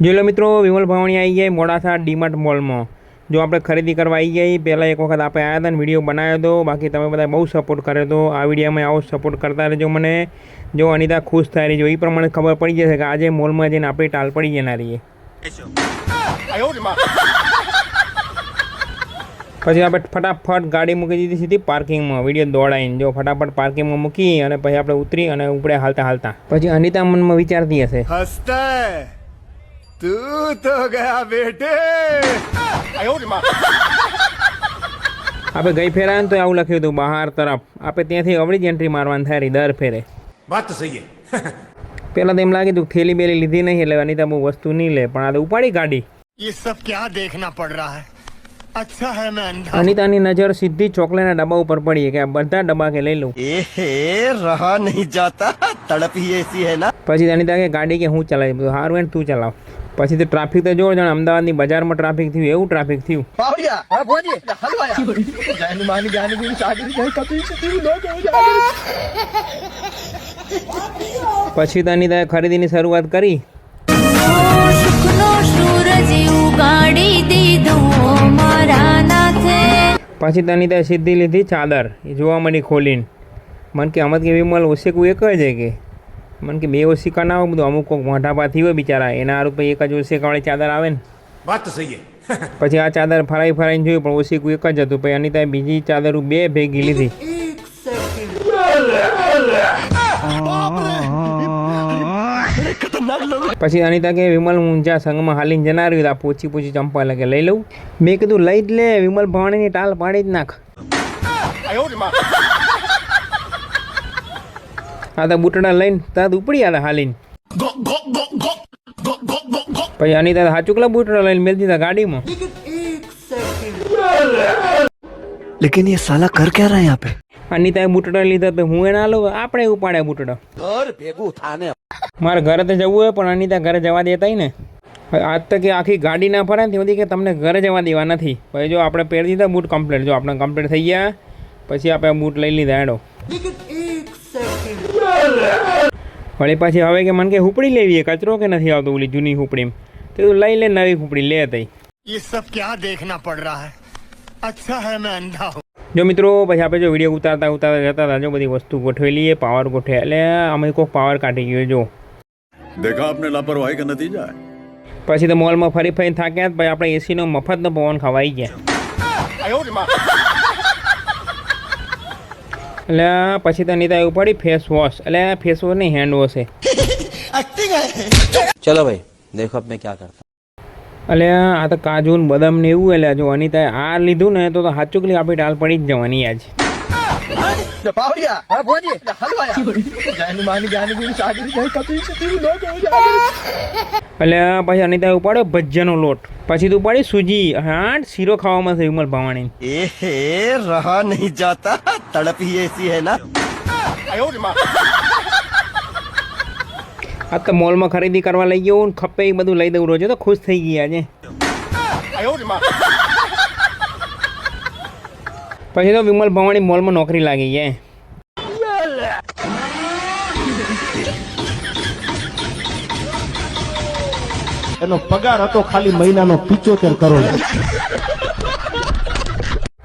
જો લો મિત્રો, વિમલ ભાવણી આવી ગયા મોડાસા ડીમાર્ટ મોલમાં। જો આપણે ખરીદી કરવા આવી ગઈ, પહેલાં એક વખત આપણે આવ્યા હતા ને વિડીયો બનાવ્યો હતો। બાકી તમે બધા બહુ સપોર્ટ કર્યો હતો। આ વિડીયોમાં આવો સપોર્ટ કરતા રહેજો મને। જો અનિતા ખુશ થઈ રહી, જો એ પ્રમાણે ખબર પડી જશે કે આજે મોલમાં જઈને આપણી ટાલ પડી જનારી પછી આપણે ફટાફટ ગાડી મૂકી દીધી સીધી પાર્કિંગમાં, વિડીયો દોડાઈને। જો ફટાફટ પાર્કિંગમાં મૂકી અને પછી આપણે ઉતરી અને ઉપડે હાલતા હાલતા। પછી અનિતા મનમાં વિચારતી હશે, तू तो गया बेटे। આપણે ગઈ ફેરા ને તો આવું લખ્યું હતું બહાર તરફ, આપણે ત્યાંથી અવળી જ એન્ટ્રી મારવાની થાય દર ફેરે। बात तो सही है। પહેલાં તો એમ લાગે તું થેલી બેલી લીધી નહીં એટલે અનિતા બહુ વસ્તુ નહીં લે, પણ આ તો ઉપાડી ગાડી। ये सब क्या देखना पड़ रहा है। अच्छा है मैं अंधा। અનિતાની નજર સીધી ચોકલેટના ડબ્બા ઉપર પડી કે આ બધા ડબ્બા કે લઈ લઉં। रहा नहीं जाता, तड़प ही ऐसी है ना। પછી અનિતા કે ગાડી કે હું ચલાવી, બધું સારું એને તું ચલાવ। પછી તો ટ્રાફિક તો જો જાણે અમદાવાદની બજારમાં ટ્રાફિક થયું એવું ટ્રાફિક થયું। પછી તો અનિતાએ ખરીદીની શરૂઆત કરી। પછી તો અનિતાએ સીધી લીધી ચાદર, એ જોવા મળી ખોલીને। મન કે અમત કે વિમલ ઓશેકું એક જ કે મન કે બે ઓશિકા ના હોય, બધું અમુક કોઈક મોઢાપાથી હોય બિચારા, એના હારું પછી એક જ ઓશિકાવાળી ચાદર આવે ને। बात तो सही है। પછી આ ચાદર ફરાઈને જોયું પણ ઓશિકું એક જ હતું। પછી અનિતાએ બીજી ચાદર બે ભેગી લીધી। પછી અનિતા કે વિમલ હું જ્યાં સંઘમાં હાલીને જનાર રહ્યું આ પોચી પોચી ચંપા લાગે લઈ લઉં। મેં કીધું લઈ જ લે, વિમલ ભાવણીની ટાલ પાડી જ નાખ। આ તો બુટડા લઈને ત્યાં ઉપડી આવ્યા હાલીને। પછી અનિતા હાચુકલા બુટડા લઈને મેલ દીધા ગાડીમાં। लेकिन ये साला कर क्या रहा है यहाँ पे। અનિતાએ બુટડા લીધા તો હું એના લો, આપણે ઉપાડ્યા બુટડા। મારે ઘરે તો જવું હોય પણ અનિતા ઘરે જવા દેતા ને। આજ તો કે આખી ગાડી ના ફરે ને તેથી કે તમને ઘરે જવા દેવા નથી। પછી જો આપણે પહેરી દીધા બૂટ કમ્પ્લીટ, જો આપણે કમ્પ્લીટ થઈ ગયા પછી આપણે બૂટ લઈ લીધા એડો। વળી પાછી હવે કે મને કે હુપડી લેવી, કચરો કે નથી આવતો ઓલી જૂની હુપડી, તો લઈ લે નવી હુપડી લે તઈ। ये सब क्या देखना पड़ रहा है। अच्छा है मैं अंधा हूँ। જો મિત્રો પછી આપણે જો વિડીયો ઉતારતા જતા હતા, જો બધી વસ્તુ ગોઠવેલી એ પાવર ગોઠવે એટલે અમે કોઈક પાવર કાઢી ગયો। જો देखा आपने लापरवाही का नतीजा है। પછી તો મોલમાં ફરી ફરીને થાક્યા, પછી આપણે એસીનો મફતનો પવન ખવાઈ ગયા। એટલે પછી તો અનિતા એવું પડી ફેસ વોશ, એટલે ફેસ વોશ નહીં હેન્ડ વોશ છે। चलो भाई देखो अब मैं क्या करता। એટલે આ તો કાજુ ને બદામ ને એવું, એટલે જો અનિતાએ આ લીધું ને તો હાચુકલી આપણી ટાલ પડી જ જવાની આજ। એટલે પછી અનિતાએ ઉપાડ્યો ભજીયાનો લોટ, પછી તું ઉપાડી સૂજી, હા શીરો ખાવામાં છે વિમલ ભાવણી। रहा नहीं जाता, तड़प ही ऐसी है ना। આ તો મોલમાં ખરીદી કરવા લઈ ગયો, ખપે એ બધું લઈ દઉં રોજ, તો ખુશ થઈ ગયા છે। પછી તો વિમલ ભવાણી મોલમાં નોકરી લાગી છે। એનો પગાર હતો ખાલી મહિનાનો 75 કરોડ।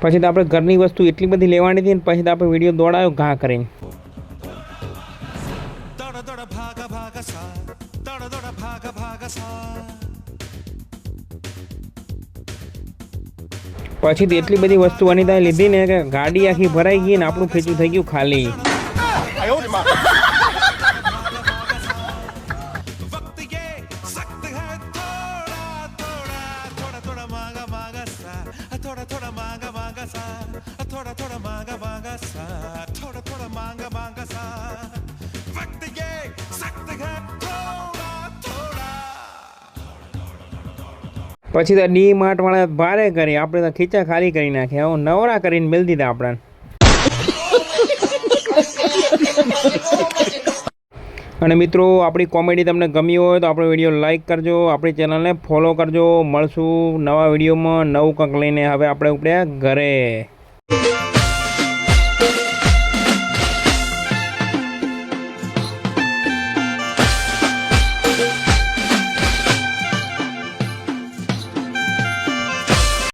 પછી તો આપણે ઘરની વસ્તુ એટલી બધી લેવાની હતી ને પછી તો આપણે વિડીયો દોડાયો ઘા કરીને। પછી તો એટલી બધી વસ્તુ અનિતાએ લીધી ને કે ગાડી આખી ભરાઈ ગઈ ને આપણું ખેંચું થઈ ગયું ખાલી। પછી તો ડી માર્ટ વાળા ભારે કરી, આપણે તો ખીચા ખાલી કરી નાખ્યા, હું નવરા કરીને મેળ દીધા આપણા। અને મિત્રો આપણી કોમેડી તમને ગમી હોય તો આપણો વિડીયો લાઈક કરજો, આપણી ચેનલને ફોલો કરજો। મળશું નવા વિડીયોમાં નવું કંઈક લઈને। હવે આપણે ઉપડ્યા ઘરે।